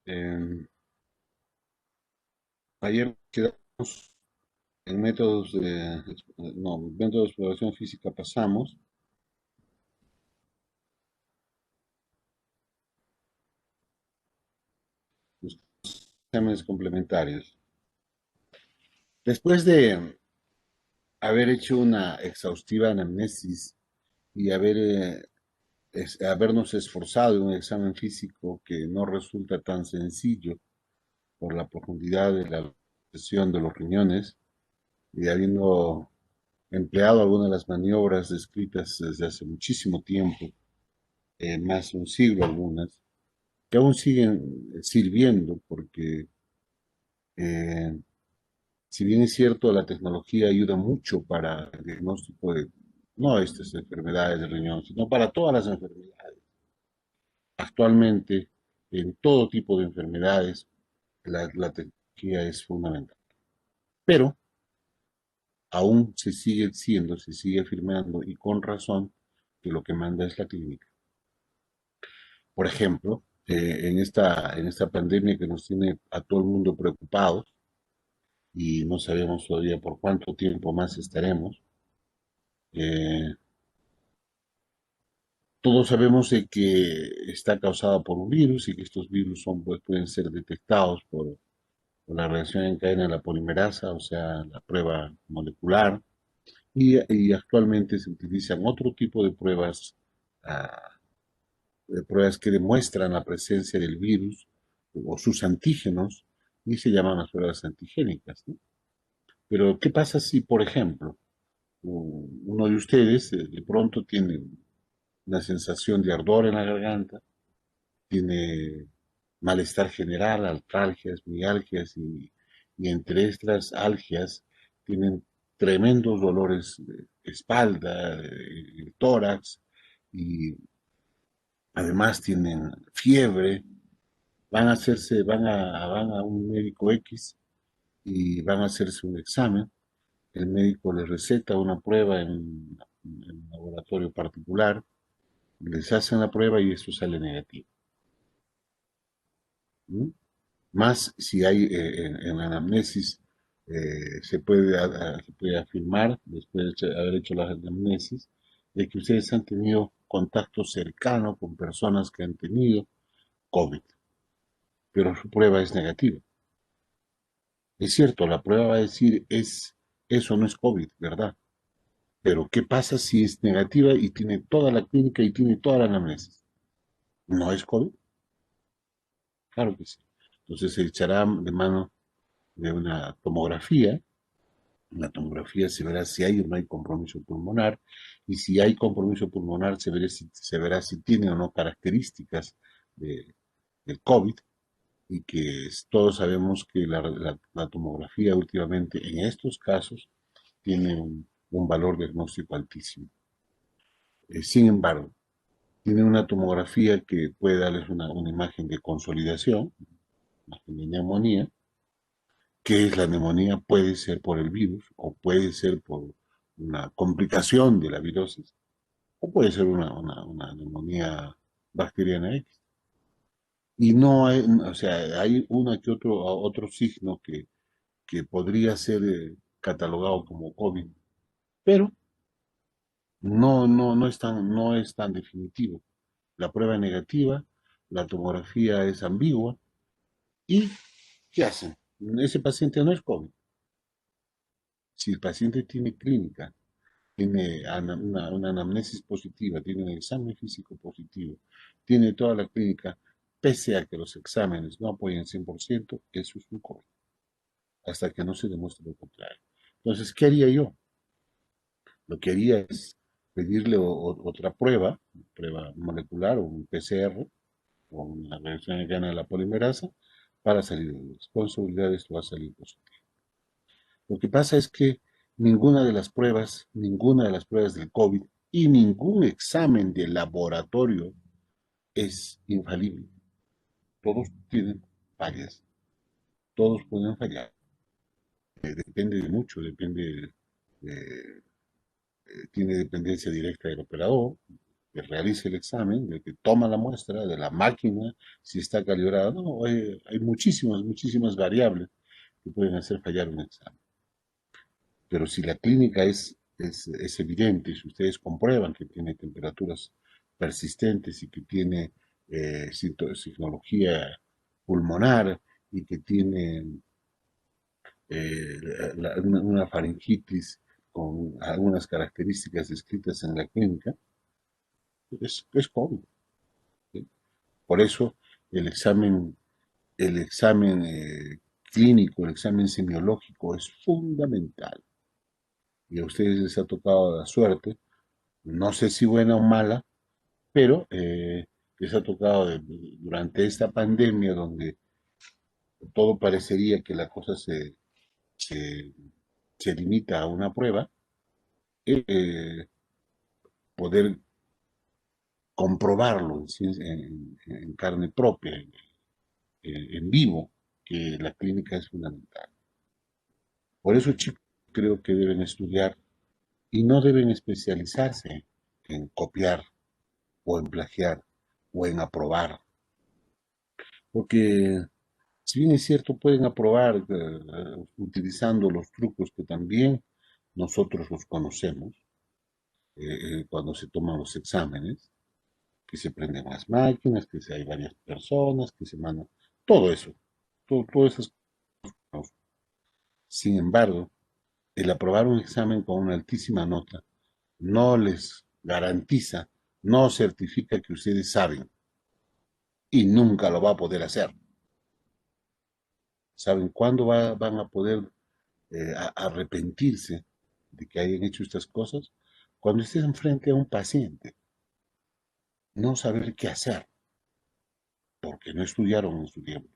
Eh, Ayer quedamos en métodos métodos de exploración física pasamos los exámenes complementarios. Después de haber hecho una exhaustiva anamnesis y habernos esforzado en un examen físico que no resulta tan sencillo por la profundidad de la presión de los riñones y habiendo empleado algunas de las maniobras descritas desde hace muchísimo tiempo, más de un siglo algunas, que aún siguen sirviendo porque eh, si bien es cierto la tecnología ayuda mucho para el diagnóstico de no estas enfermedades del riñón, sino para todas las enfermedades. Actualmente, en todo tipo de enfermedades, la tecnología es fundamental. Pero aún se sigue afirmando y con razón que lo que manda es la clínica. Por ejemplo, en esta pandemia que nos tiene a todo el mundo preocupados y no sabemos todavía por cuánto tiempo más estaremos, eh, todos sabemos de que está causada por un virus y que estos virus pueden ser detectados por la reacción en cadena de la polimerasa, o sea, la prueba molecular, y actualmente se utilizan otro tipo de ah, pruebas que demuestran la presencia del virus o sus antígenos, y se llaman las pruebas antigénicas, ¿no? Pero, ¿qué pasa si, por ejemplo, uno de ustedes de pronto tiene una sensación de ardor en la garganta, tiene malestar general, artralgias, mialgias y entre estas algias tienen tremendos dolores de espalda, el tórax y además tienen fiebre, van a un médico X y van a hacerse un examen. El médico les receta una prueba en un laboratorio particular, les hacen la prueba y eso sale negativo. ¿Mm? Más si hay en la anamnesis, se puede afirmar, después de haber hecho la anamnesis, de que ustedes han tenido contacto cercano con personas que han tenido COVID, pero su prueba es negativa. Es cierto, la prueba va a decir, eso no es COVID, ¿verdad? Pero ¿qué pasa si es negativa y tiene toda la clínica y tiene toda la anamnesis? ¿No es COVID? Claro que sí. Entonces se echará de mano de una tomografía. En la tomografía se verá si hay o no hay compromiso pulmonar, y si hay compromiso pulmonar se verá si tiene o no características de, del COVID, y que todos sabemos que la tomografía últimamente en estos casos tiene un valor diagnóstico altísimo. Sin embargo, tiene una tomografía que puede darles una imagen de consolidación, imagen de neumonía. ¿Qué es la neumonía? Puede ser por el virus o puede ser por una complicación de la virosis o puede ser una neumonía bacteriana X. Y no hay, o sea, hay una que otro signo que podría ser catalogado como COVID, pero no es tan definitivo. La prueba es negativa, la tomografía es ambigua y ¿qué hacen? Ese paciente no es COVID. Si el paciente tiene clínica, tiene una anamnesis positiva, tiene un examen físico positivo, tiene toda la clínica, pese a que los exámenes no apoyen 100%, eso es un COVID, hasta que no se demuestre lo contrario. Entonces, ¿qué haría yo? Lo que haría es pedirle otra prueba molecular o un PCR, o una reacción en cadena de la polimerasa, para salir de dudas. Con seguridad esto va a salir positivo. Lo que pasa es que ninguna de las pruebas del COVID y ningún examen de laboratorio es infalible. Todos tienen fallas, todos pueden fallar. Depende de mucho, tiene dependencia directa del operador, que realice el examen, del que toma la muestra, de la máquina, si está calibrada. No, hay muchísimas variables que pueden hacer fallar un examen. Pero si la clínica es evidente, si ustedes comprueban que tiene temperaturas persistentes y que tiene sintomatología pulmonar y que tiene una faringitis con algunas características descritas en la clínica, es COVID. ¿Sí? Por eso el examen, el examen clínico, el examen semiológico es fundamental. Y a ustedes les ha tocado la suerte, no sé si buena o mala, pero les ha tocado durante esta pandemia donde todo parecería que la cosa se, se limita a una prueba, eh, poder comprobarlo en carne propia, en vivo, que la clínica es fundamental. Por eso, chicos, creo que deben estudiar y no deben especializarse en copiar o en plagiar o en aprobar, porque si bien es cierto, pueden aprobar utilizando los trucos que también nosotros los conocemos cuando se toman los exámenes, que se prenden las máquinas, que hay varias personas, que se mandan, todo eso, todo esas cosas. Sin embargo, el aprobar un examen con una altísima nota no les garantiza, no certifica que ustedes saben y nunca lo va a poder hacer. ¿Saben cuándo van a poder arrepentirse de que hayan hecho estas cosas? Cuando estén frente a un paciente, no saber qué hacer, porque no estudiaron en su tiempo.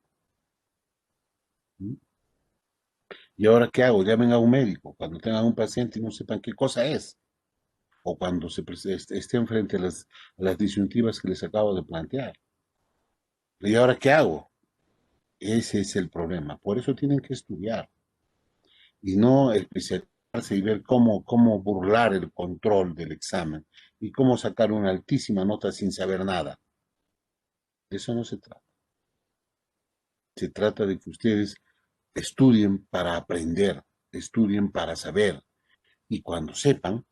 ¿Mm? ¿Y ahora qué hago? Llamen a un médico cuando tengan un paciente y no sepan qué cosa es, o cuando estén frente a las disyuntivas que les acabo de plantear. ¿Y ahora qué hago? Ese es el problema. Por eso tienen que estudiar y no especializarse y ver cómo burlar el control del examen y cómo sacar una altísima nota sin saber nada. De eso no se trata. Se trata de que ustedes estudien para aprender, estudien para saber y cuando sepan,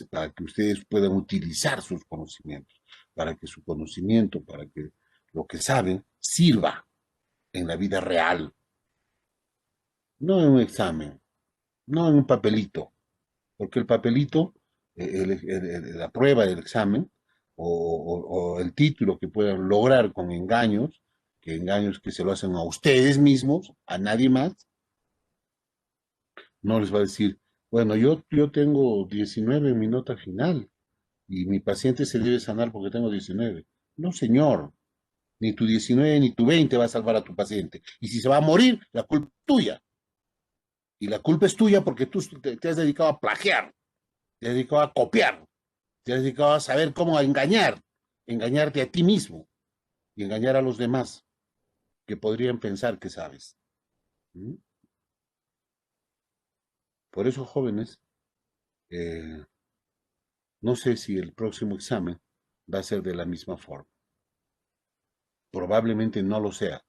para que ustedes puedan utilizar sus conocimientos, para que su conocimiento, para que lo que saben sirva en la vida real, no en un examen, no en un papelito, porque el papelito, la prueba del examen o el título que puedan lograr con engaños, que engaños que se lo hacen a ustedes mismos, a nadie más, no les va a decir, bueno, yo tengo 19 en mi nota final y mi paciente se debe sanar porque tengo 19. No, señor, ni tu 19 ni tu 20 va a salvar a tu paciente. Y si se va a morir, la culpa es tuya. Y la culpa es tuya porque tú te has dedicado a plagiar, te has dedicado a copiar, te has dedicado a saber cómo engañar, engañarte a ti mismo y engañar a los demás que podrían pensar que sabes. ¿Mm? Por eso, jóvenes, eh, no sé si el próximo examen va a ser de la misma forma. Probablemente no lo sea.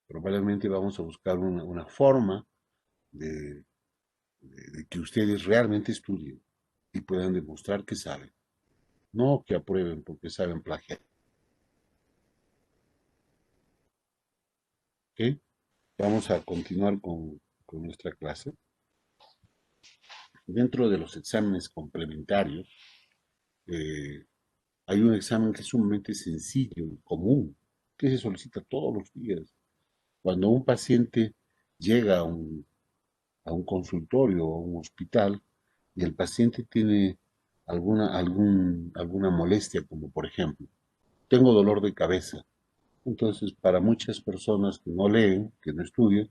Probablemente vamos a buscar una forma de, de que ustedes realmente estudien y puedan demostrar que saben. No que aprueben porque saben plagiar. ¿Ok? Vamos a continuar con nuestra clase. Dentro de los exámenes complementarios, eh, hay un examen que es sumamente sencillo y común, que se solicita todos los días. Cuando un paciente llega a un consultorio o a un hospital y el paciente tiene alguna molestia, como por ejemplo, tengo dolor de cabeza. Entonces, para muchas personas que no leen, que no estudian,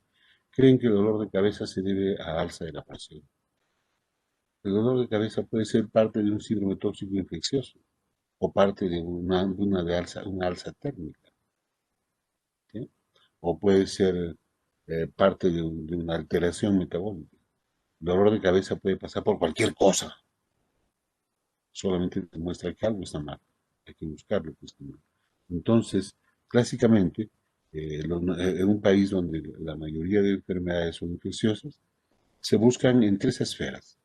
creen que el dolor de cabeza se debe a alza de la presión. El dolor de cabeza puede ser parte de un síndrome tóxico infeccioso o parte de una alza térmica, ¿sí? O puede ser parte de una alteración metabólica. El dolor de cabeza puede pasar por cualquier cosa. solamente demuestra que algo está mal, hay que buscarlo que está mal. Entonces, clásicamente, en un país donde la mayoría de enfermedades son infecciosas, se buscan en tres esferas.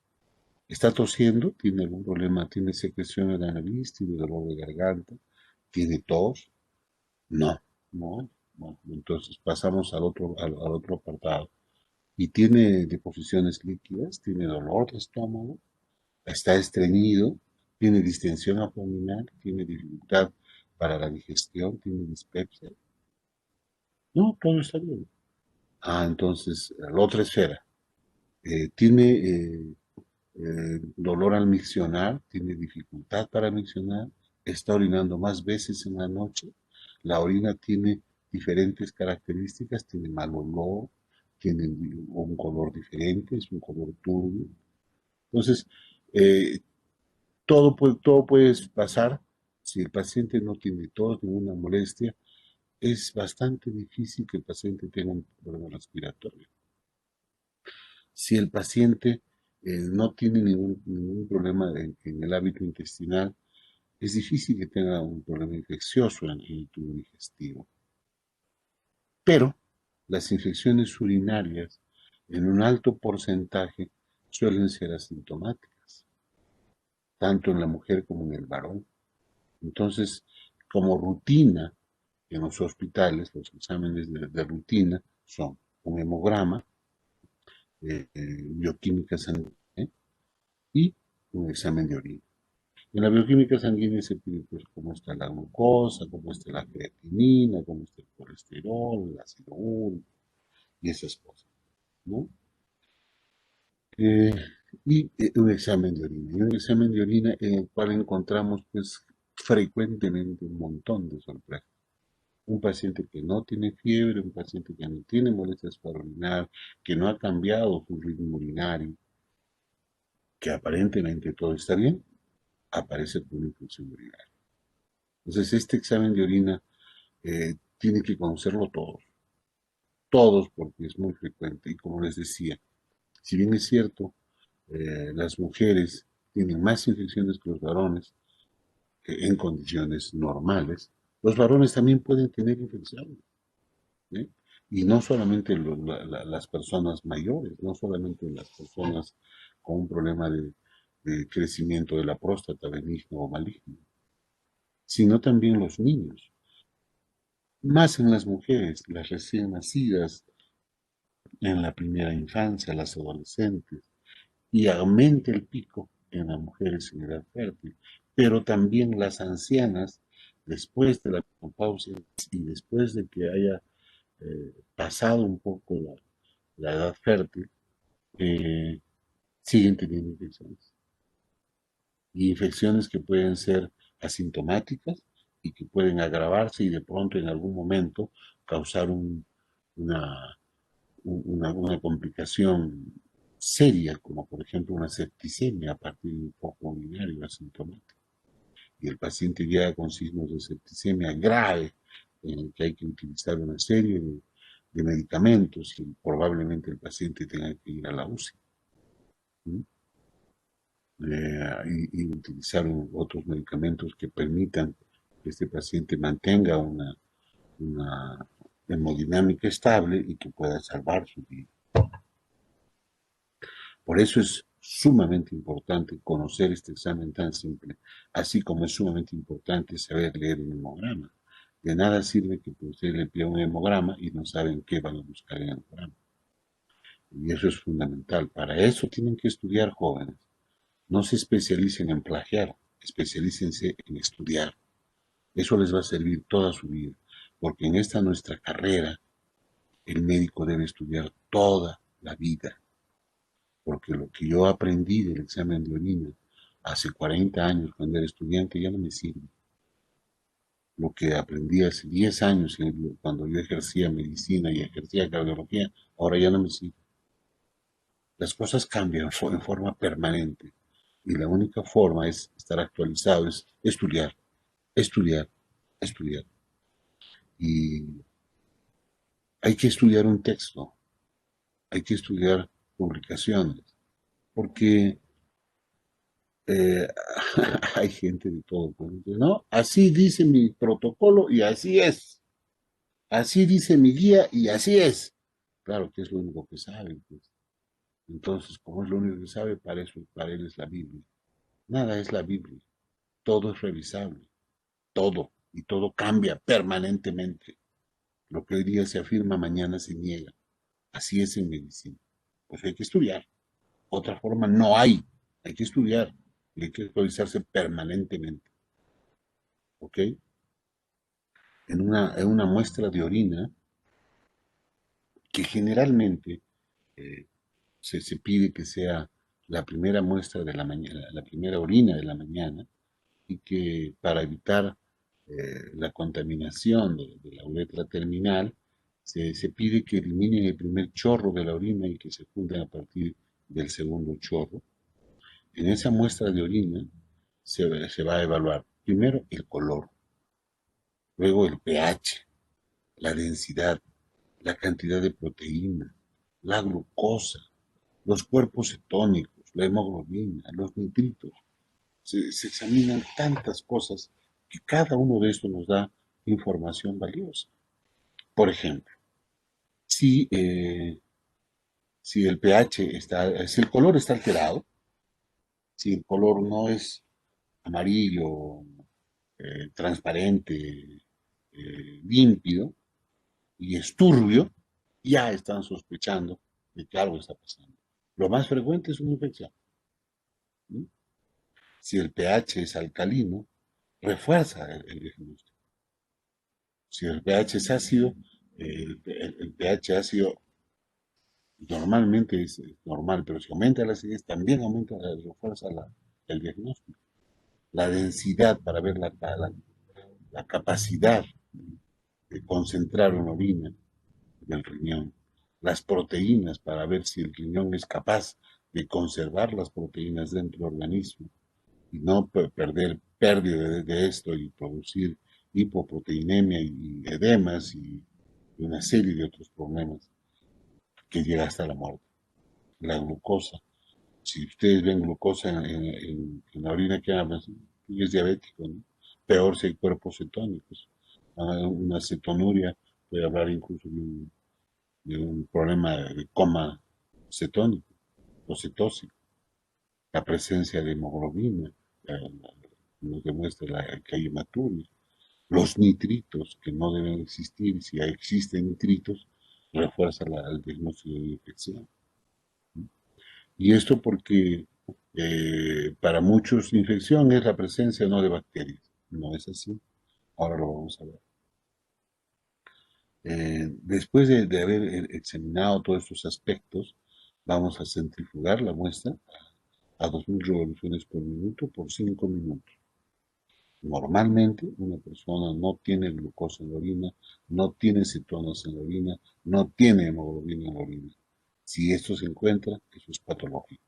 Está tosiendo, tiene algún problema, tiene secreción en la nariz, tiene dolor de garganta, tiene tos. No, no. Bueno, entonces pasamos al otro apartado. Y tiene deposiciones líquidas, tiene dolor de estómago, está estreñido, tiene distensión abdominal, tiene dificultad para la digestión, tiene dispepsia. No, todo está bien. Ah, entonces, la otra esfera. Tiene dolor al miccionar, tiene dificultad para miccionar, está orinando más veces en la noche, la orina tiene diferentes características, tiene mal olor, tiene un color diferente, es un color turbio. Entonces, eh, todo puede pasar si el paciente no tiene tos, ninguna molestia. Es bastante difícil que el paciente tenga un problema respiratorio. Si el paciente no tiene ningún problema en el hábito intestinal, es difícil que tenga un problema infeccioso en el tubo digestivo. Pero las infecciones urinarias, en un alto porcentaje, suelen ser asintomáticas, tanto en la mujer como en el varón. Entonces, como rutina en los hospitales, los exámenes de rutina son un hemograma, bioquímica sanguínea y un examen de orina. En la bioquímica sanguínea se pide pues cómo está la glucosa, cómo está la creatinina, cómo está el colesterol, el ácido úrico y esas cosas, ¿no? Eh, un examen de orina. Y un examen de orina en el cual encontramos pues frecuentemente un montón de sorpresas. Un paciente que no tiene fiebre, un paciente que no tiene molestias para orinar, que no ha cambiado su ritmo urinario, que aparentemente todo está bien, aparece con una infección urinaria. Entonces, este examen de orina tiene que conocerlo todos porque es muy frecuente. Y como les decía, si bien es cierto, las mujeres tienen más infecciones que los varones en condiciones normales, los varones también pueden tener infecciones. ¿Eh? Y no solamente las personas mayores, no solamente las personas con un problema de crecimiento de la próstata benigno o maligno, sino también los niños. Más en las mujeres, las recién nacidas, en la primera infancia, las adolescentes, y aumenta el pico en las mujeres en edad fértil, pero también las ancianas, después de la menopausia y después de que haya pasado un poco la edad fértil, eh, siguen teniendo infecciones. Y infecciones que pueden ser asintomáticas y que pueden agravarse y de pronto en algún momento causar una, una complicación seria, como por ejemplo una septicemia a partir de un foco urinario asintomático. Y el paciente llega con signos de septicemia grave, en el que hay que utilizar una serie de medicamentos y probablemente el paciente tenga que ir a la UCI. ¿Sí? Y utilizar otros medicamentos que permitan que este paciente mantenga una hemodinámica estable y que pueda salvar su vida. Por eso es sumamente importante conocer este examen tan simple, así como es sumamente importante saber leer un hemograma. De nada sirve que usted le pida un hemograma y no saben qué van a buscar en el hemograma. Y eso es fundamental. Para eso tienen que estudiar jóvenes. No se especialicen en plagiar, especialícense en estudiar. Eso les va a servir toda su vida, porque en esta nuestra carrera el médico debe estudiar toda la vida, porque lo que yo aprendí del examen de orina hace 40 años cuando era estudiante ya no me sirve. Lo que aprendí hace 10 años cuando yo ejercía medicina y ejercía cardiología, ahora ya no me sirve. Las cosas cambian en forma permanente y la única forma es estar actualizado, es estudiar, estudiar, estudiar. Y hay que estudiar un texto, hay que estudiar publicaciones, porque Eh, hay gente de todo, pues, ¿no? Así dice mi protocolo y así es. Así dice mi guía y así es. Claro que es lo único que sabe, pues. Entonces, como es lo único que sabe, para eso, para él es la Biblia. Nada es la Biblia. Todo es revisable. Todo. Y todo cambia permanentemente. Lo que hoy día se afirma, mañana se niega. Así es en medicina. Pues hay que estudiar. Otra forma no hay. Hay que estudiar. Y hay que actualizarse permanentemente. ¿Ok? En una muestra de orina, que generalmente eh, se pide que sea la primera muestra de la mañana, la primera orina de la mañana, y que para evitar la contaminación de la uretra terminal, se pide que eliminen el primer chorro de la orina y que se junten a partir del segundo chorro. En esa muestra de orina se va a evaluar primero el color, luego el pH, la densidad, la cantidad de proteína, la glucosa, los cuerpos cetónicos, la hemoglobina, los nitritos. Se examinan tantas cosas que cada uno de estos nos da información valiosa. Por ejemplo, si, si el pH está, si el color está alterado, si el color no es amarillo, transparente, límpido y es turbio, ya están sospechando de que algo está pasando. Lo más frecuente es una infección. ¿Sí? Si el pH es alcalino, refuerza el diagnóstico. Si el pH es ácido, el pH ácido normalmente es normal, pero si aumenta la acidez, también aumenta, refuerza el diagnóstico. La densidad para ver la capacidad de concentrar una orina del riñón. Las proteínas para ver si el riñón es capaz de conservar las proteínas dentro del organismo y no perder pérdida de esto y producir hipoproteinemia y edemas y una serie de otros problemas que llega hasta la muerte. La glucosa. Si ustedes ven glucosa en la orina, que es diabético, ¿no? Peor si hay cuerpos cetónicos. Una cetonuria puede hablar incluso de un problema de coma cetónico o cetósico. La presencia de hemoglobina nos demuestra que hay hematuria. Los nitritos, que no deben existir, si existen nitritos, refuerza el diagnóstico de infección. Y esto porque para muchos infección es la presencia no de bacterias. No es así. Ahora lo vamos a ver. Después de haber examinado todos estos aspectos, vamos a centrifugar la muestra a 2000 revoluciones por minuto por 5 minutos. Normalmente una persona no tiene glucosa en la orina, no tiene cetonas en la orina, no tiene hemoglobina en la orina. Si esto se encuentra, eso es patológico.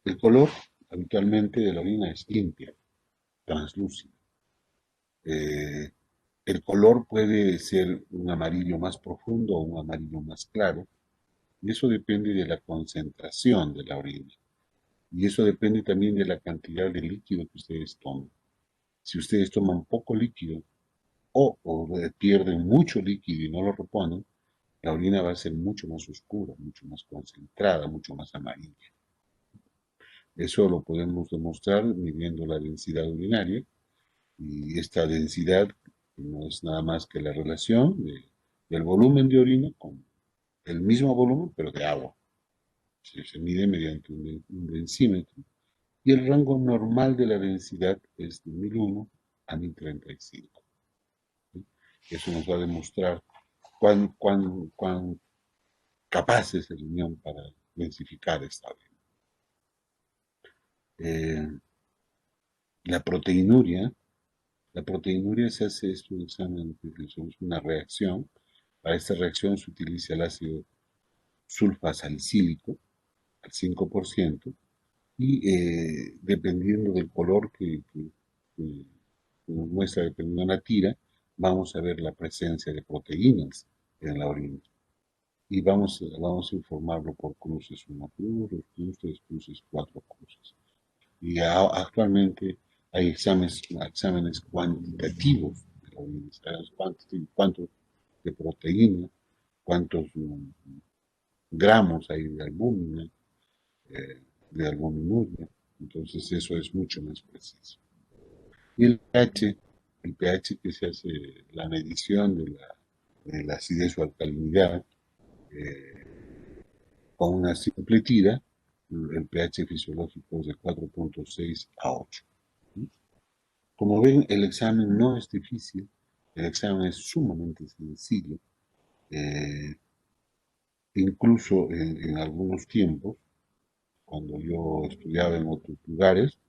El color habitualmente de la orina es limpia, translúcida. Eh, el color puede ser un amarillo más profundo o un amarillo más claro, y eso depende de la concentración de la orina. Y eso depende también de la cantidad de líquido que ustedes toman. Si ustedes toman poco líquido o pierden mucho líquido y no lo reponen, la orina va a ser mucho más oscura, mucho más concentrada, mucho más amarilla. Eso lo podemos demostrar midiendo la densidad urinaria, y esta densidad no es nada más que la relación del volumen de orina con el mismo volumen, pero de agua. Se mide mediante un densímetro y el rango normal de la densidad es de 1001 a 1035. ¿Sí? Eso nos va a demostrar cuán capaz es el riñón para densificar esta orina. Eh, la proteinuria La proteinuria se hace es un examen, es una reacción. Para esta reacción se utiliza el ácido sulfasalicílico al 5% y dependiendo del color que nos muestra, dependiendo de la tira, vamos a ver la presencia de proteínas en la orina. y vamos a informarlo por cruces, una cruz, dos cruces, tres cruces, cuatro cruces. Y actualmente hay exámenes cuantitativos de la orina, ¿sabes? Cuánto de proteína, cuántos gramos hay de albuminuria. Entonces eso es mucho más preciso. Y el pH que se hace la medición de la acidez o alcalinidad, con una simple tira, el pH fisiológico es de 4,6 a 8. Como ven, el examen no es difícil, el examen es sumamente sencillo. Eh, Incluso en algunos tiempos, cuando yo estudiaba en otros lugares,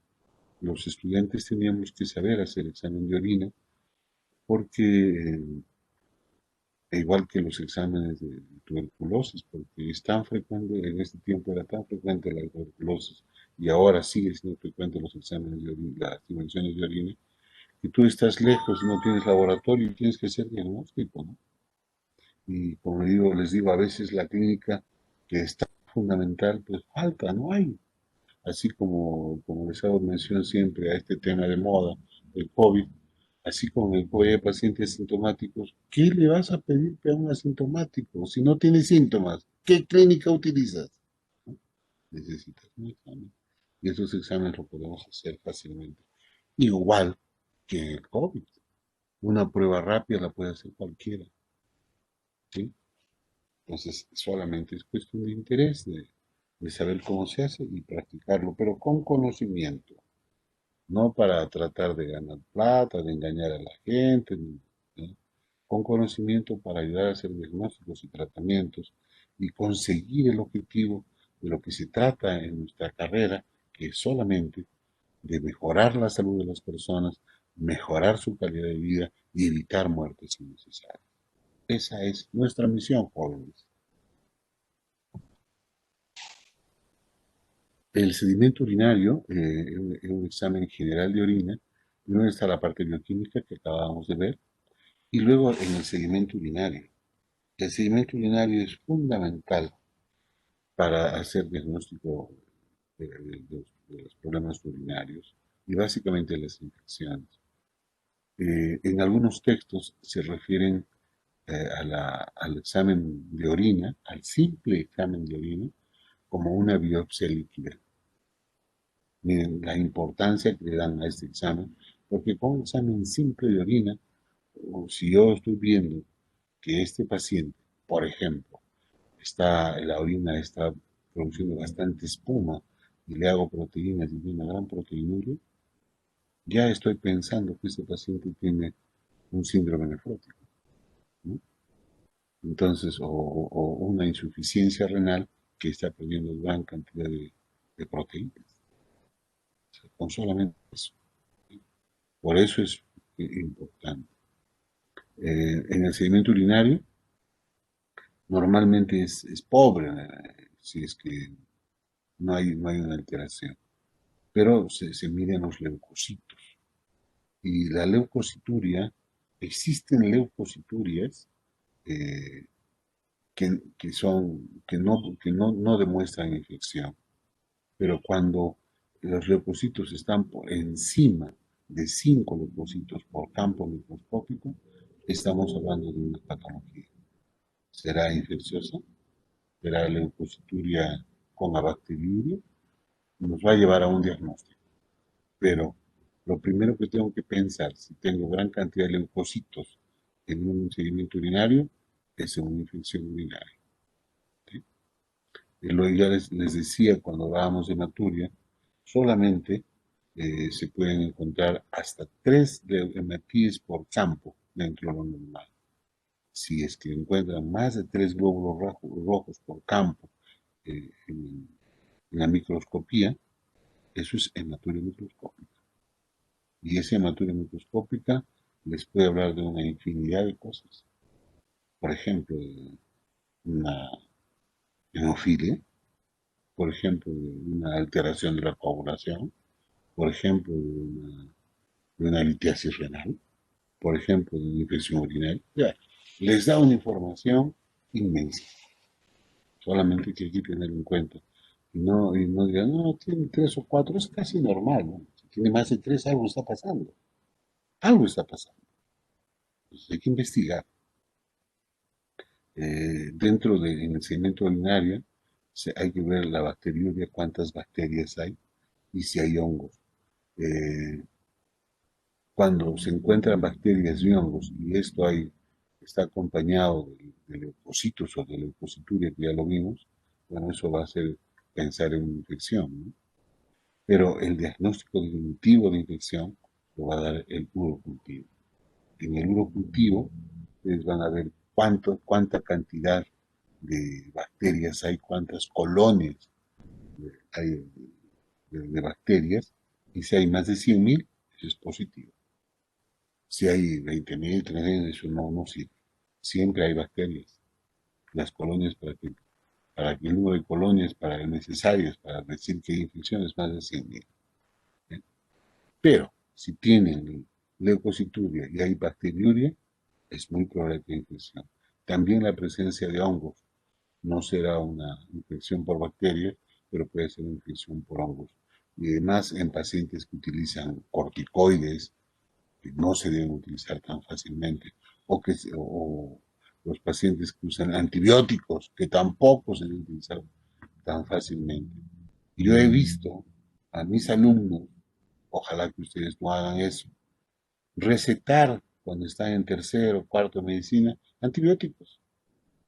los estudiantes teníamos que saber hacer examen de orina porque, igual que los exámenes de tuberculosis, porque es tan frecuente, en este tiempo era tan frecuente la tuberculosis y ahora sigue siendo frecuente los exámenes de orina, las dimensiones de orina, que tú estás lejos y no tienes laboratorio y tienes que hacer diagnóstico, ¿no? Y como digo, les digo, a veces la clínica que está fundamental, pues falta, no hay. Así como les hago mención siempre a este tema de moda, el COVID, así como el COVID de pacientes asintomáticos, ¿qué le vas a pedir a un asintomático si no tiene síntomas? ¿Qué clínica utilizas? Necesitas un examen. Y esos exámenes lo podemos hacer fácilmente. Igual que el COVID. Una prueba rápida la puede hacer cualquiera. ¿Sí? Entonces, solamente es cuestión de interés, de saber cómo se hace y practicarlo, pero con conocimiento. No para tratar de ganar plata, de engañar a la gente, ¿no? Con conocimiento para ayudar a hacer diagnósticos y tratamientos y conseguir el objetivo de lo que se trata en nuestra carrera, que es solamente de mejorar la salud de las personas, mejorar su calidad de vida y evitar muertes innecesarias. Esa es nuestra misión, jóvenes. El sedimento urinario es un examen general de orina. Primero está la parte bioquímica que acabamos de ver, y luego en el sedimento urinario. El sedimento urinario es fundamental para hacer diagnóstico de los problemas urinarios y básicamente las infecciones. En algunos textos se refieren al examen de orina, al simple examen de orina, como una biopsia líquida. Miren la importancia que le dan a este examen, porque con un examen simple de orina, o si yo estoy viendo que este paciente, por ejemplo, la orina está produciendo bastante espuma y le hago proteínas y tiene una gran proteinuria, ya estoy pensando que este paciente tiene un síndrome nefrótico, ¿no? Entonces, o una insuficiencia renal que está perdiendo gran cantidad de proteínas, o sea, con solamente eso. Por eso es importante. En el sedimento urinario normalmente es pobre, si es que no hay una alteración, pero se miden los leucocitos. Y la leucocituria, existen leucociturias eh, que no demuestran infección, pero cuando los leucocitos están por encima de 5 leucocitos por campo microscópico, estamos hablando de una patología. ¿Será infecciosa? ¿Será leucocituria con abacteriuria? Nos va a llevar a un diagnóstico. Pero lo primero que tengo que pensar, si tengo gran cantidad de leucocitos en un sedimento urinario, es en una infección urinaria. ¿Sí? Y luego ya les decía cuando hablábamos de hematuria, solamente se pueden encontrar hasta 3 hematíes por campo dentro de lo normal. Si es que encuentran más de 3 glóbulos rojos por campo en la microscopía, eso es hematuria microscópica. Y esa hematuria microscópica les puede hablar de una infinidad de cosas. Por ejemplo, de una hemofilia, por ejemplo, de una alteración de la coagulación, por ejemplo, de una litiasis renal, por ejemplo, de una infección urinaria. Ya, les da una información inmensa. solamente que hay que tener en cuenta. Y no digan, no, tiene 3 o 4, es casi normal, ¿no? Si tiene más de 3, algo está pasando. Algo está pasando. Entonces hay que investigar. Dentro del ensaimiento urinario hay que ver la bacteriuria, cuántas bacterias hay y si hay hongos. Eh, Cuando se encuentran bacterias y hongos, y esto está acompañado de leucocitos o de leucocituria, que ya lo vimos, bueno, eso va a hacer pensar en una infección, ¿no? Pero el diagnóstico definitivo de infección lo va a dar el urocultivo. En el urocultivo, ustedes van a ver cuánta cantidad de bacterias hay, cuántas colonias hay de bacterias, y si hay más de 100.000, eso es positivo. Si hay 20.000, 30.000, eso no sirve. Siempre hay bacterias. Las colonias, para que el número de colonias necesarias para decir que hay infección es más de 100.000. ¿Eh? Pero si tienen leucocituria y hay bacteriuria, es muy probable que haya infección. También la presencia de hongos no será una infección por bacterias, pero puede ser una infección por hongos. Y además en pacientes que utilizan corticoides, que no se deben utilizar tan fácilmente, o los pacientes que usan antibióticos, que tampoco se deben utilizar tan fácilmente. Yo he visto a mis alumnos, ojalá que ustedes no hagan eso, recetar cuando están en tercero o cuarto de medicina antibióticos.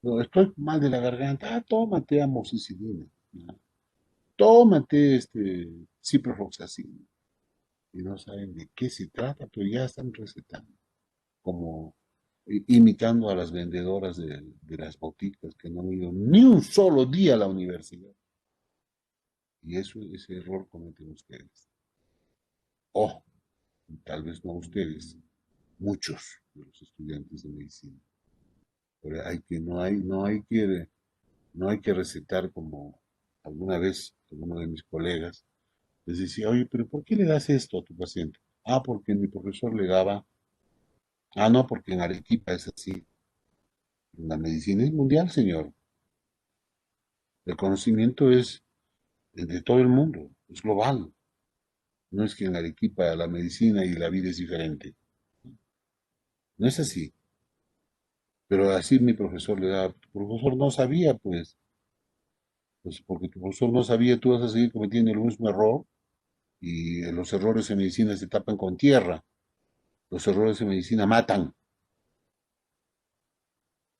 No, estoy mal de la garganta, tómate amoxicilina, ¿no? Tómate ciprofloxacina. Y no saben de qué se trata, pero ya están recetando, como imitando a las vendedoras de las boticas que no han ido ni un solo día a la universidad. Y ese error cometen ustedes. O tal vez no ustedes, muchos de los estudiantes de medicina. Pero no hay que recetar como alguna vez alguno de mis colegas les decía, oye, pero ¿por qué le das esto a tu paciente? Ah, porque mi profesor le daba. Ah, no, porque en Arequipa es así. La medicina es mundial, señor. El conocimiento es de todo el mundo, es global. No es que en Arequipa la medicina y la vida es diferente. No es así. Pero así mi profesor le daba. Tu profesor no sabía, pues porque tu profesor no sabía, tú vas a seguir cometiendo el mismo error, y los errores en medicina se tapan con tierra. Los errores en medicina matan.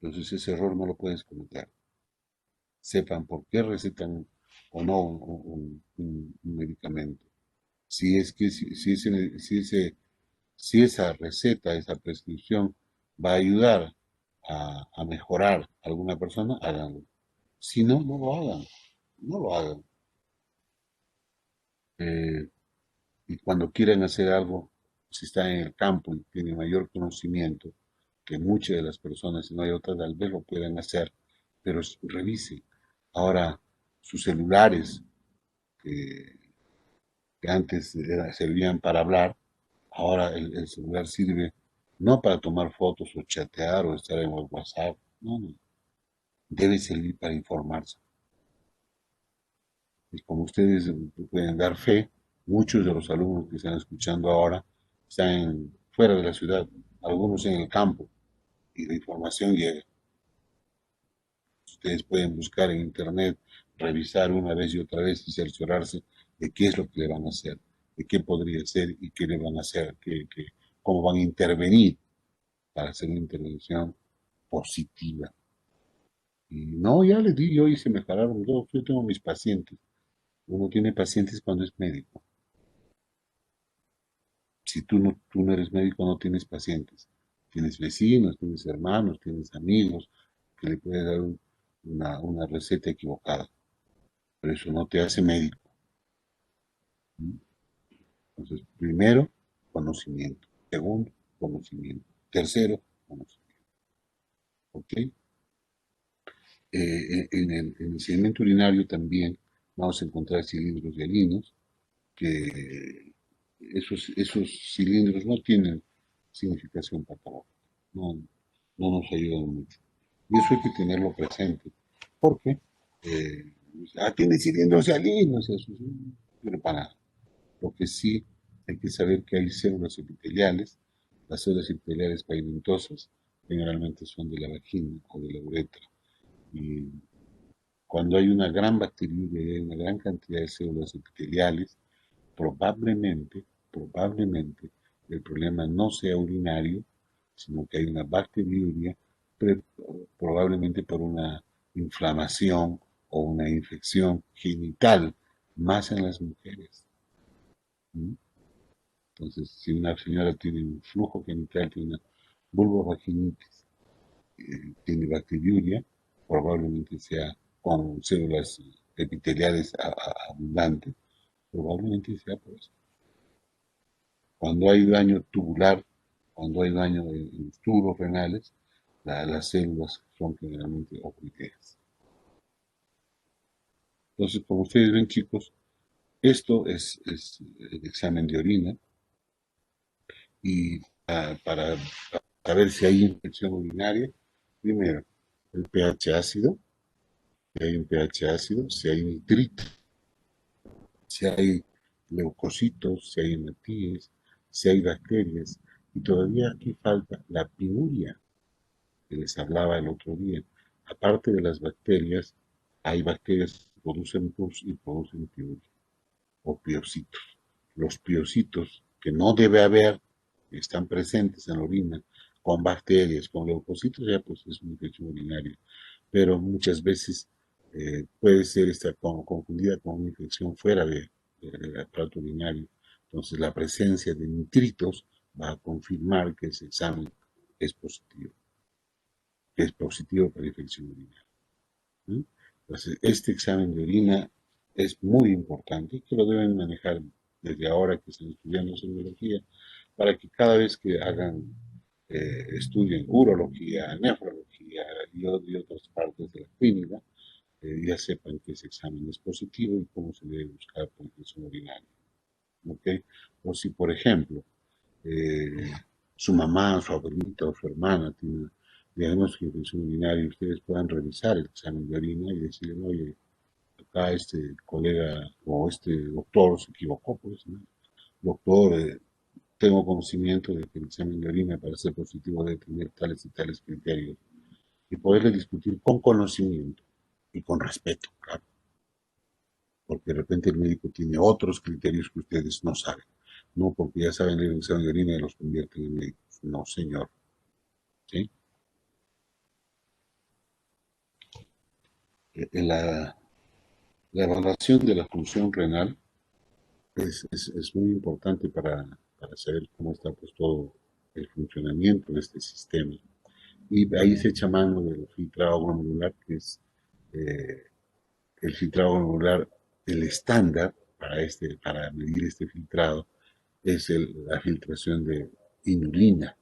Entonces ese error no lo puedes cometer. Sepan por qué recetan o no un medicamento. Si es que si esa receta, esa prescripción va a ayudar a mejorar a alguna persona, háganlo. Si no, no lo hagan. No lo hagan. Eh, y cuando quieran hacer algo, si están en el campo y tienen mayor conocimiento que muchas de las personas, si no hay otras, tal vez lo puedan hacer, pero revisen. Ahora, sus celulares, que, que antes servían para hablar, ahora el celular sirve no para tomar fotos o chatear o estar en el WhatsApp, no, no, debe servir para informarse. Y como ustedes pueden dar fe, muchos de los alumnos que están escuchando ahora están fuera de la ciudad, algunos en el campo, y la información llega. Ustedes pueden buscar en internet, revisar una vez y otra vez y cerciorarse de qué es lo que le van a hacer, de qué podría ser y qué le van a hacer, cómo van a intervenir para hacer una intervención positiva. Y no, ya les di, yo hice mejoraron dos, yo tengo mis pacientes. Uno tiene pacientes cuando es médico. Si tú no eres médico, no tienes pacientes. Tienes vecinos, tienes hermanos, tienes amigos que le puedes dar una receta equivocada. Pero eso no te hace médico. Entonces, primero, conocimiento. Segundo, conocimiento. Tercero, conocimiento. ¿Ok? En el sedimento urinario también vamos a encontrar cilindros hialinos, que esos cilindros no tienen significación patológica, no, no nos ayudan mucho. Y eso hay que tenerlo presente. ¿Por qué? eh, tiene cilindros salinos, pero para nada. Lo que sí hay que saber que hay células epiteliales, las células epiteliales pavimentosas, generalmente son de la vagina o de la uretra. Y cuando hay una gran bacteriuria y hay una gran cantidad de células epiteliales, probablemente el problema no sea urinario, sino que hay una bacteriuria, probablemente por una inflamación o una infección genital, más en las mujeres. ¿Mm? Entonces, si una señora tiene un flujo genital, tiene una vulvovaginitis, tiene bacteriuria, probablemente sea con células epiteliales abundantes, probablemente sea por eso. Cuando hay daño tubular, cuando hay daño en los tubos renales, las células son generalmente obliteras. Entonces, como ustedes ven, chicos, esto es el examen de orina y para saber si hay infección urinaria, primero, el pH ácido, si hay un pH ácido, si hay nitrito, si hay leucocitos, si hay hematíes, si hay bacterias, y todavía aquí falta la pinuria que les hablaba el otro día. Aparte de las bacterias, hay bacterias que producen pus y producen piuria o piocitos. Los piocitos que no debe haber, están presentes en la orina, con bacterias, con leucocitos, ya pues es una infección urinaria. Pero muchas veces puede ser esta confundida con una infección fuera del aparato urinario. Entonces la presencia de nitritos va a confirmar que ese examen es positivo, que es positivo para infección urinaria. ¿Sí? Entonces, este examen de orina es muy importante y que lo deben manejar desde ahora que están estudiando semiología, para que cada vez que hagan, estudien urología, nefrología y otras partes de la clínica, ya sepan que ese examen es positivo y cómo se debe buscar por infección urinaria. ¿Okay? O si, por ejemplo, eh, su mamá, su abuelita o su hermana tiene diagnóstico de infección urinaria, y ustedes puedan revisar el examen de orina y decirle, oye, acá este colega o este doctor se equivocó, pues, ¿no? Doctor, tengo conocimiento de que el examen de orina para ser positivo debe tener tales y tales criterios, y poderle discutir con conocimiento y con respeto, claro, porque de repente el médico tiene otros criterios que ustedes no saben. No porque ya saben el examen de orina y los convierten en médicos. No, señor. ¿Sí? La, la evaluación de la función renal es muy importante para saber cómo está pues, todo el funcionamiento de este sistema. Y ahí se echa mano del filtrado glomerular, que es eh, el filtrado glomerular, el estándar para medir este filtrado, es la filtración de inulina.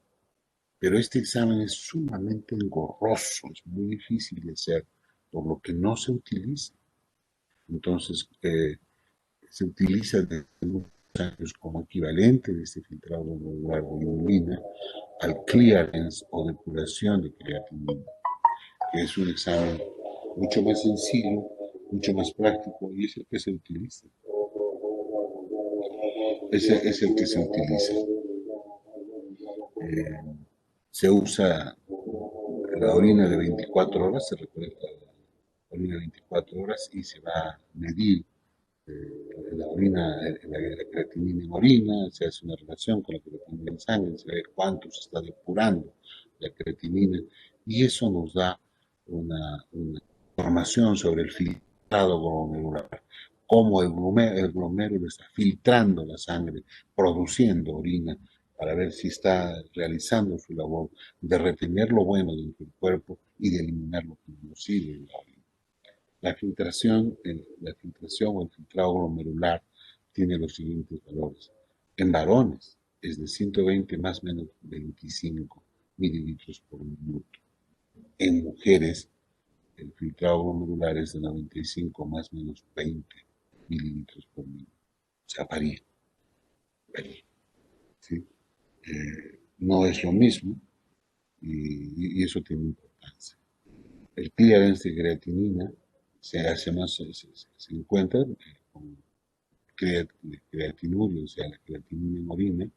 Pero este examen es sumamente engorroso, es muy difícil de hacer, por lo que no se utiliza. Entonces, se utiliza desde muchos años como equivalente de este filtrado glomerular de inulina al clearance o depuración de creatinina, que es un examen mucho más sencillo, mucho más práctico y es el que se utiliza. Ese es el que se utiliza. Eh, Se usa la orina de 24 horas, se recolecta la orina de 24 horas y se va a medir la orina, la creatinina en orina, se hace una relación con la creatinina en sangre, se ve cuánto se está depurando la creatinina y eso nos da una información sobre el filtrado glomerular, cómo el glomérulo está filtrando la sangre, produciendo orina para ver si está realizando su labor de retener lo bueno dentro del cuerpo y de eliminar lo que no sirve en la orina. La filtración o el filtrado glomerular tiene los siguientes valores. En varones es de 120 más o menos 25 mililitros por minuto. En mujeres el filtrado glomerular es de 95 más o menos 20 mililitros por minuto. O sea, varía. Varía, ¿sí? No es lo mismo y eso tiene importancia. El clearance de creatinina se encuentra con creatinuria, o sea, la creatinina en orina,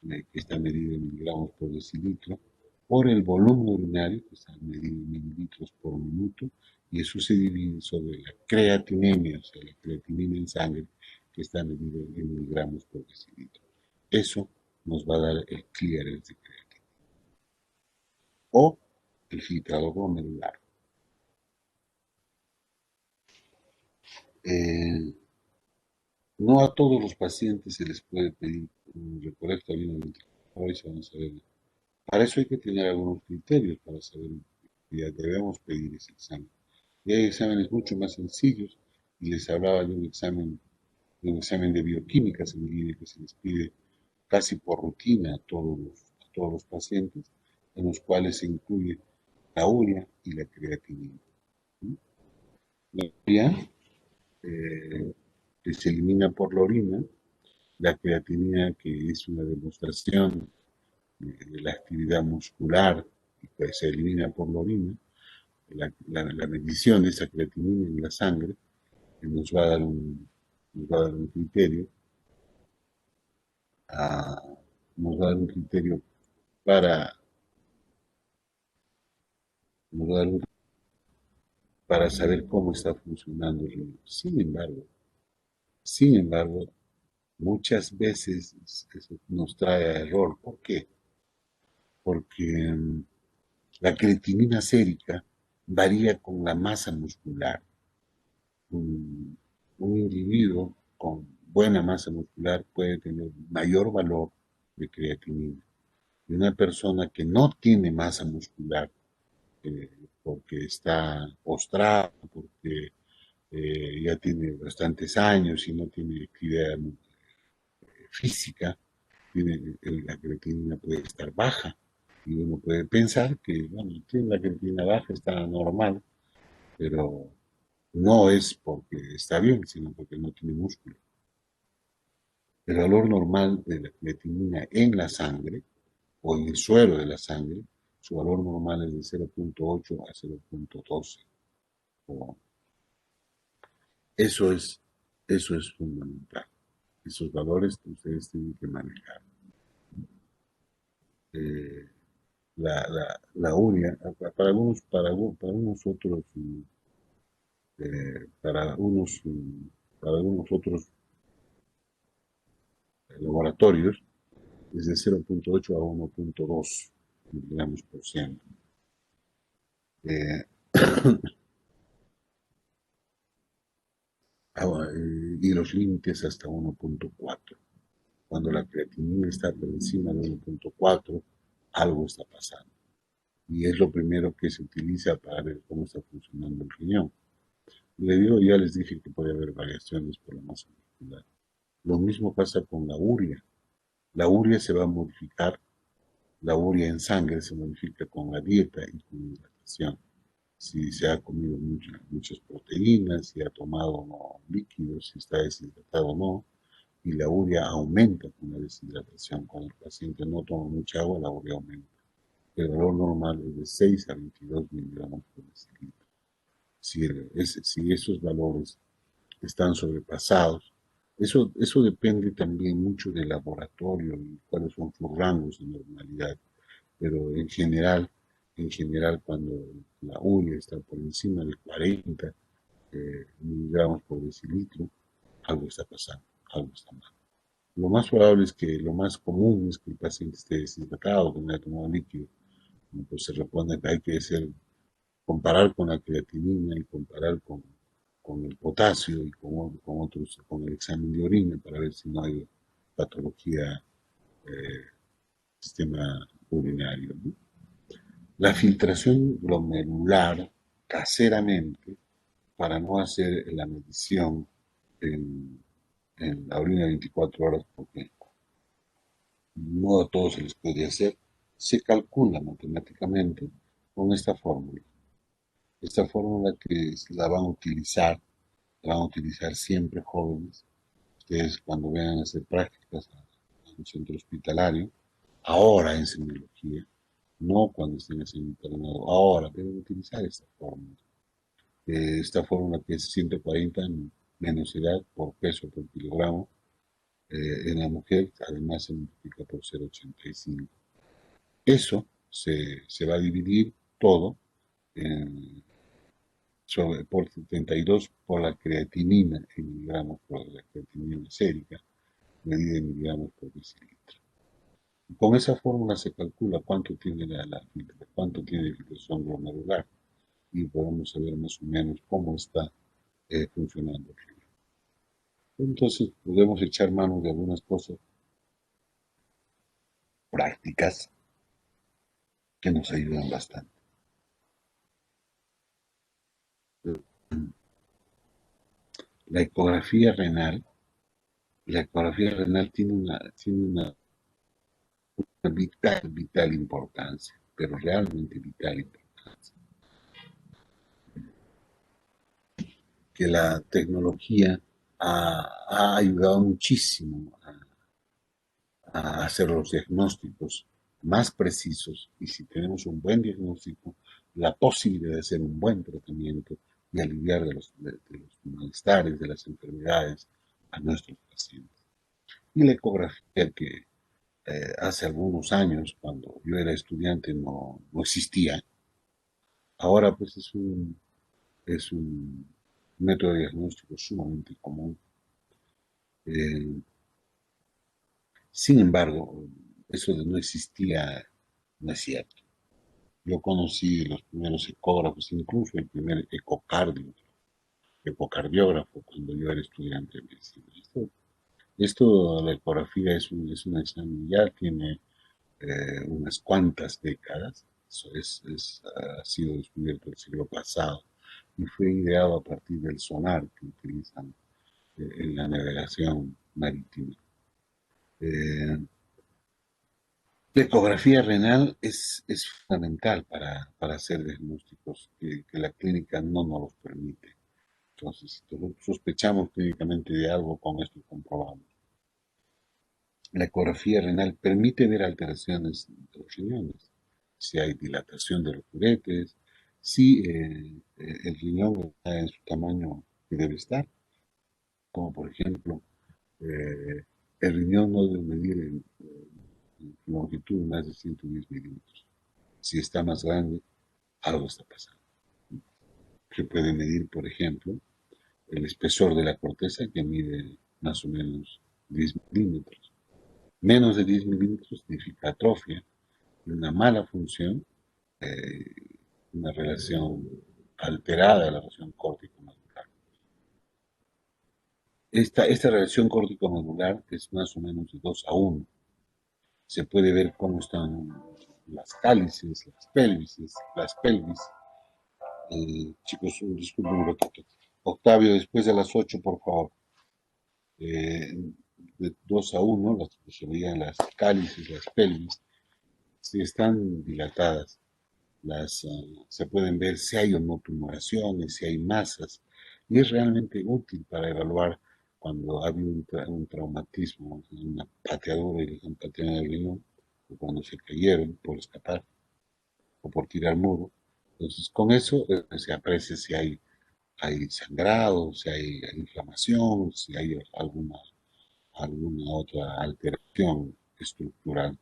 que está medida en miligramos por decilitro, por el volumen urinario, que está medido en mililitros por minuto, y eso se divide sobre la creatinemia, o sea, la creatinina en sangre, que está medida en miligramos por decilitro. Eso nos va a dar el clearance de creatina o el filtrado glomerular. Eh, no a todos los pacientes se les puede pedir un recolecta bien. Hoy vamos a ver. Para eso hay que tener algunos criterios para saber que ya debemos pedir ese examen. Y hay exámenes mucho más sencillos, y les hablaba de un examen de bioquímica sanguínea que se les pide casi por rutina a todos los pacientes, en los cuales se incluye la urea y la creatinina. La urea, eh, que se elimina por la orina, la creatinina, que es una demostración de la actividad muscular y que se elimina por la orina, la medición de esa creatinina en la sangre nos va a dar nos va a dar un criterio, a, nos va a dar un criterio para, nos va a dar para saber cómo está funcionando el riñón. Sin embargo, muchas veces eso nos trae a error. ¿Por qué? Porque la creatinina sérica varía con la masa muscular. Un individuo con buena masa muscular puede tener mayor valor de creatinina. Y una persona que no tiene masa muscular, eh, porque está postrada, porque ya tiene bastantes años y no tiene actividad física, la creatinina puede estar baja. Y uno puede pensar que, bueno, tiene la creatinina baja, está normal, pero no es porque está bien, sino porque no tiene músculo. El valor normal de la creatinina en la sangre o en el suero de la sangre, su valor normal es de 0.8 a 0.12. Eso es, eso es fundamental. Esos valores que ustedes tienen que manejar. Eh, la urea, para unos otros, para unos, para algunos otros laboratorios, es de 0.8 a 1.2 miligramos por ciento. Eh, y los límites hasta 1.4. Cuando la creatinina está por encima de 1.4, algo está pasando. Y es lo primero que se utiliza para ver cómo está funcionando el riñón. Le digo, ya les dije que puede haber variaciones por la masa muscular. Lo mismo pasa con la urea. La urea se va a modificar, la urea en sangre se modifica con la dieta y con la hidratación. Si se ha comido muchas proteínas, si ha tomado no, líquidos, si está deshidratado o no, y la urea aumenta con la deshidratación. Cuando el paciente no toma mucha agua, la urea aumenta. El valor normal es de 6 a 22 miligramos por decilitro. Si esos valores están sobrepasados, eso depende también mucho del laboratorio y cuáles son sus rangos de normalidad, pero en general cuando la urea está por encima de 40 miligramos por decilitro, algo está pasando, algo está mal. Lo más común es que el paciente esté deshidratado, que no haya tomado líquido. Pues se repone, hay que comparar con la creatinina y comparar con el potasio y con otros, con el examen de orina para ver si no hay patología sistema urinario, ¿no? La filtración glomerular caseramente para no hacer la medición en, en la orina 24 horas, porque no a todos se les puede hacer, se calcula matemáticamente con esta fórmula. Esta fórmula que la van a utilizar siempre jóvenes. Ustedes cuando vayan a hacer prácticas a un centro hospitalario, ahora en semiología, no cuando estén haciendo internado, ahora deben utilizar esta fórmula. Esta fórmula que es 140 menos edad por peso por kilogramo. En la mujer además se multiplica por 0,85. Eso se va a dividir todo en, por 72 por la creatinina en miligramos por la creatinina sérica, medida en miligramos por decilitro. Con esa fórmula se calcula cuánto tiene cuánto tiene filtración glomerular y podemos saber más o menos cómo está funcionando el riñón. Entonces podemos echar mano de algunas cosas prácticas que nos ayudan bastante. La ecografía renal, la ecografía renal tiene una vital importancia, pero realmente vital importancia. Que la tecnología ha ayudado muchísimo a hacer los diagnósticos más precisos y si tenemos un buen diagnóstico, la posibilidad de hacer un buen tratamiento y aliviar de los malestares, de las enfermedades a nuestros pacientes. Y la ecografía que hace algunos años, cuando yo era estudiante, no existía, ahora pues es un método de diagnóstico sumamente común. Eh, Sin embargo, eso de no existía no es cierto. Yo conocí los primeros ecógrafos, incluso el primer ecocardiógrafo, cuando yo era estudiante de medicina. La ecografía es un examen, ya tiene unas cuantas décadas. Ha sido descubierto el siglo pasado y fue ideado a partir del sonar que utilizan en la navegación marítima. Eh, La ecografía renal es fundamental para hacer diagnósticos que la clínica no nos los permite. Entonces, si sospechamos clínicamente de algo, con esto comprobamos. La ecografía renal permite ver alteraciones de los riñones, si hay dilatación de los uretes, si el riñón está en su tamaño que debe estar, como por ejemplo, eh, el riñón no debe medir en longitud más de 110 milímetros. Si está más grande, algo está pasando. Se puede medir, por ejemplo, el espesor de la corteza, que mide más o menos 10 milímetros. Menos de 10 milímetros significa atrofia y una mala función, eh, una relación alterada de la relación córtico-medular. Esta relación córtico-medular es más o menos de 2:1. Se puede ver cómo están las cálices, las pelvis. Chicos, disculpen un ratito. Octavio, después de las 8, por favor. Eh, de 2:1, las que se veían las cálices, las pelvis, si están dilatadas. Se pueden ver si hay o no tumoraciones, si hay masas, y es realmente útil para evaluar cuando ha habido un traumatismo, una pateadura y les han pateado en el riñón, o cuando se cayeron por escapar o por tirar muro. Entonces, con eso se aprecia si hay sangrado, si hay inflamación, si hay alguna otra alteración estructural.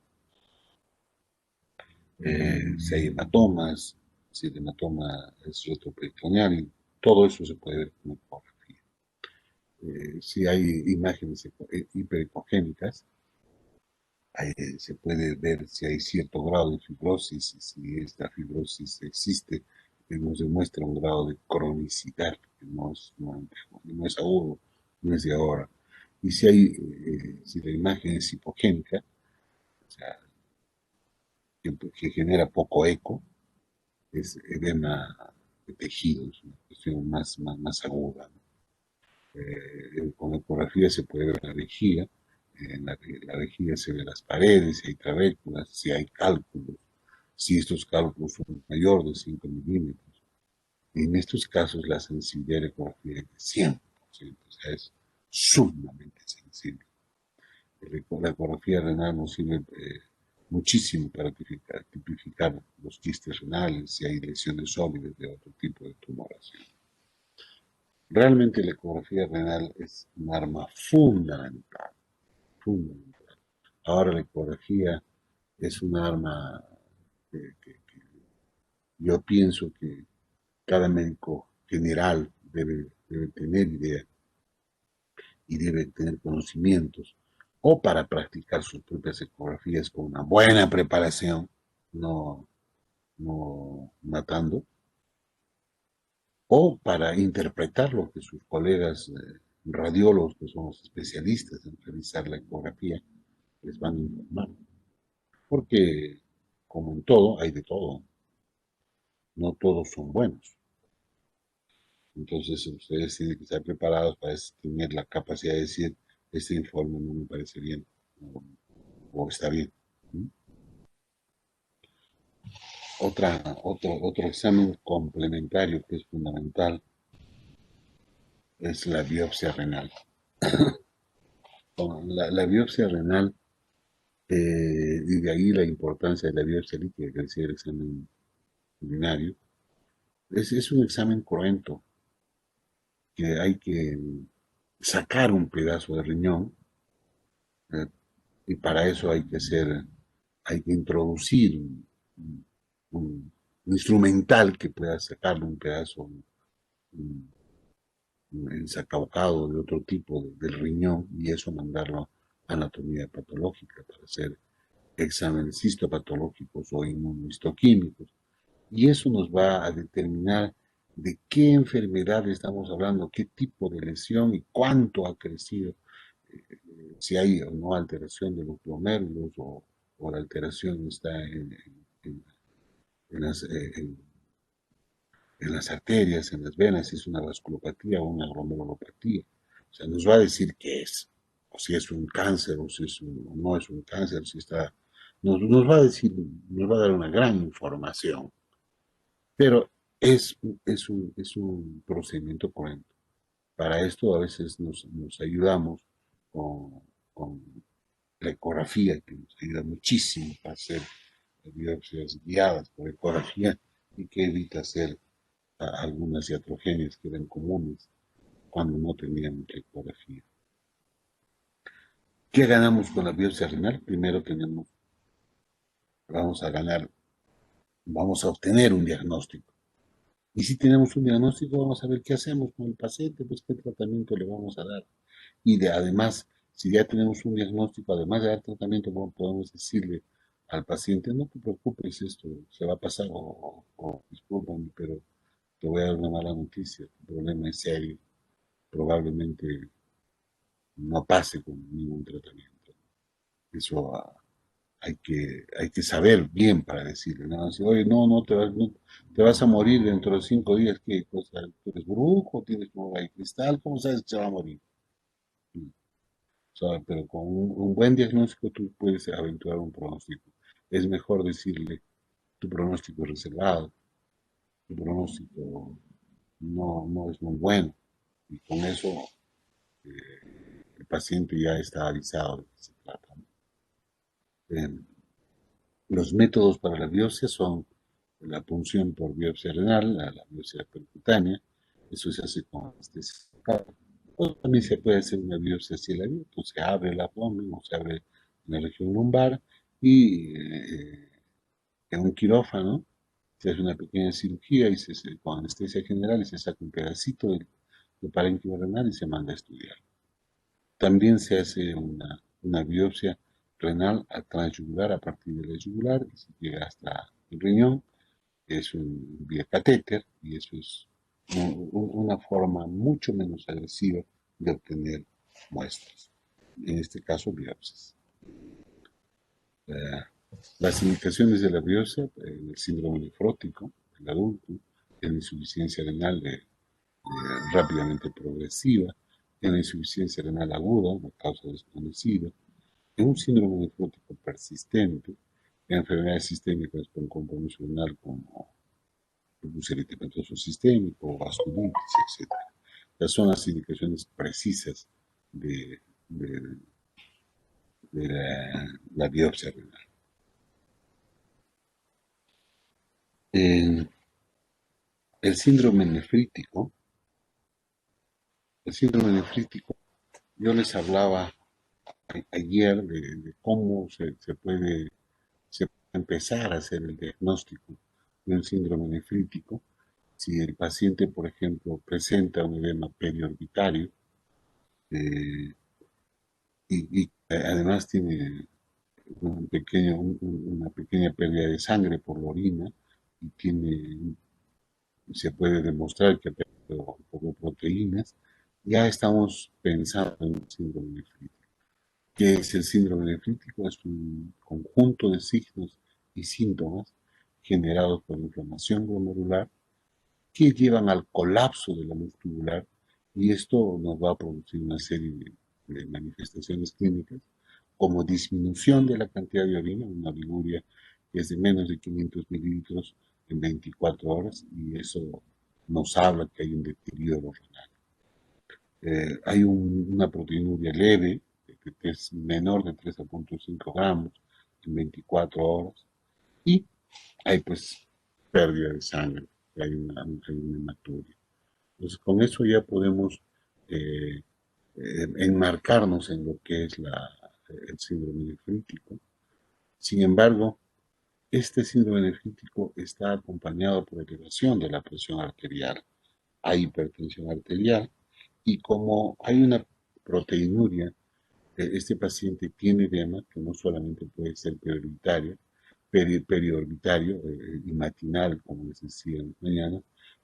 Si hay hematomas, si el hematoma es retroperitoneal, todo eso se puede ver con ecografía. Si hay imágenes hiperecogénicas, se puede ver si hay cierto grado de fibrosis, y si esta fibrosis existe, nos demuestra un grado de cronicidad, que no es agudo, no es de ahora. Y si la imagen es hipogénica, o sea, que genera poco eco, es edema de tejidos, una cuestión más aguda, ¿no? Con ecografía se puede ver la vejiga, en la vejiga se ve las paredes, si hay trabéculas, si hay cálculos, si estos cálculos son mayor de 5 milímetros. Y en estos casos la sensibilidad de la ecografía es de 100%, o sea, es sumamente sensible. La ecografía renal nos sirve muchísimo para tipificar los quistes renales, si hay lesiones sólidas de otro tipo de tumoración. Realmente la ecografía renal es un arma fundamental, fundamental. Ahora la ecografía es un arma que yo pienso que cada médico general debe tener idea y debe tener conocimientos, o para practicar sus propias ecografías con una buena preparación, no, no matando, o para interpretar lo que sus colegas radiólogos, que son los especialistas en realizar la ecografía, les van a informar. Porque, como en todo, hay de todo. No todos son buenos. Entonces, ustedes tienen que estar preparados para tener la capacidad de decir, este informe no me parece bien, o, o está bien. ¿Mm? Otro examen complementario que es fundamental es la biopsia renal. La biopsia renal, y de ahí la importancia de la biopsia líquida, que decía el examen urinario, es un examen cruento, que hay que sacar un pedazo de riñón, eh, y para eso hay que introducir un instrumental que pueda sacarle un pedazo, un, ensacaucado de otro tipo del riñón, y eso mandarlo a anatomía patológica para hacer exámenes histopatológicos o inmunohistoquímicos. Y eso nos va a determinar de qué enfermedad estamos hablando, qué tipo de lesión y cuánto ha crecido, si hay o no alteración de los glomérulos, o la alteración está en, en las, en las arterias, en las venas, si es una vasculopatía o una glomerulopatía. O sea, nos va a decir qué es, o si es un cáncer, o si o no es un cáncer, si está, nos va a decir, nos va a dar una gran información, pero es un procedimiento correcto. Para esto a veces nos ayudamos con, con la ecografía, que nos ayuda muchísimo para hacer biopsias guiadas por ecografía, y que evita hacer algunas iatrogenias que eran comunes cuando no teníamos la ecografía. ¿Qué ganamos con la biopsia renal? Primero vamos a ganar, vamos a obtener un diagnóstico. Y si tenemos un diagnóstico, vamos a ver qué hacemos con el paciente, pues qué tratamiento le vamos a dar. Y además, si ya tenemos un diagnóstico, además de dar tratamiento, podemos decirle al paciente, no te preocupes, esto se va a pasar, o discúlpame, pero te voy a dar una mala noticia, tu problema es serio, probablemente no pase con ningún tratamiento. Eso hay que saber bien para decirle, ¿no? Así, oye, no, te vas a morir dentro de 5 días, ¿qué cosa? ¿Tú eres brujo? ¿Tienes bola de cristal? ¿Cómo sabes que se va a morir? O sea, pero con un buen diagnóstico tú puedes aventurar un pronóstico. Es mejor decirle, tu pronóstico es reservado, tu pronóstico no es muy bueno, y con eso el paciente ya está avisado de qué se trata, ¿no? Eh, los métodos para la biopsia son la punción por biopsia renal, la biopsia percutánea, eso se hace con anestesia local. O también se puede hacer una biopsia ciliar, pues se abre el abdomen o se abre en la región lumbar, y en un quirófano se hace una pequeña cirugía y con anestesia general, y se saca un pedacito del parénquima renal y se manda a estudiar. También se hace una biopsia renal a transyugular, a partir de la yugular, y se llega hasta el riñón. Es un vía catéter, y eso es una forma mucho menos agresiva de obtener muestras, en este caso biopsias. Eh, las indicaciones de la biopsia: el síndrome nefrótico del adulto, en insuficiencia renal rápidamente progresiva, en la insuficiencia renal aguda, una causa desconocida, en un síndrome nefrótico persistente, en enfermedades sistémicas con compromiso renal como lupus eritematoso sistémico, vasculitis, etc. Estas son las indicaciones precisas de, de, de la biopsia renal. El síndrome nefrítico El síndrome nefrítico, yo les hablaba ayer de cómo se puede empezar a hacer el diagnóstico de un síndrome nefrítico. Si el paciente, por ejemplo, presenta un edema periorbitario eh, y además tiene una pequeña pérdida de sangre por la orina y se puede demostrar que ha perdido un poco de proteínas, ya estamos pensando en un síndrome nefrítico. ¿Qué es el síndrome nefrítico? Es un conjunto de signos y síntomas generados por inflamación glomerular que llevan al colapso de la luz tubular y esto nos va a producir una serie de manifestaciones clínicas como disminución de la cantidad de orina, una oliguria que es de menos de 500 mililitros en 24 horas y eso nos habla que hay un deterioro renal. Hay una proteinuria leve, que es menor de 3,5 gramos en 24 horas y hay pues pérdida de sangre, hay una hematuria. Entonces con eso ya podemos eh, enmarcarnos en lo que es el síndrome nefrítico. Sin embargo, este síndrome nefrítico está acompañado por elevación de la presión arterial. Hay hipertensión arterial y como hay una proteinuria, este paciente tiene edema que no solamente puede ser periorbitario y matinal, como les decía mañana,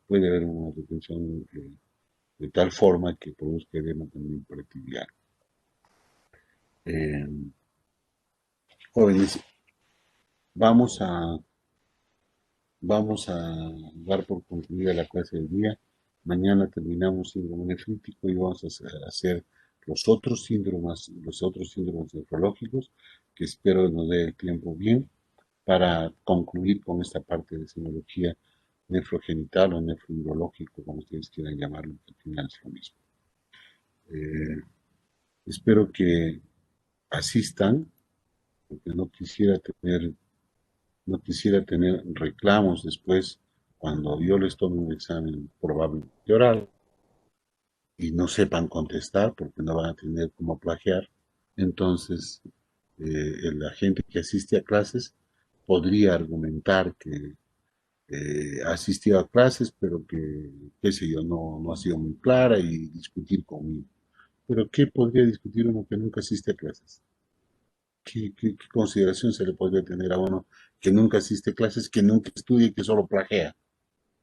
puede haber una retención de tal forma que produzca edema también pretibial. Eh, Jóvenes, vamos a, vamos a dar por concluida la clase del día. Mañana terminamos síndrome nefrítico y vamos a hacer los otros síndromes nefrológicos, que espero nos dé el tiempo bien para concluir con esta parte de semiología nefrogenital o nefrourológico, como ustedes quieran llamarlo, que al final es lo mismo. Eh, Espero que asistan, porque no quisiera tener reclamos después cuando yo les tome un examen probablemente oral y no sepan contestar porque no van a tener cómo plagiar. Entonces, la gente que asiste a clases podría argumentar que ha asistido a clases, pero que, qué sé yo, no ha sido muy clara y discutir conmigo. Pero ¿qué podría discutir uno que nunca asiste a clases? ¿Qué consideración se le podría tener a uno que nunca asiste a clases, que nunca estudia y que solo plagia?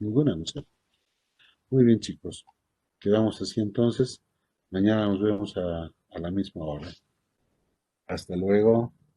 Ninguna, no sé. Muy bien, chicos. Quedamos así entonces. Mañana nos vemos a la misma hora. Hasta luego.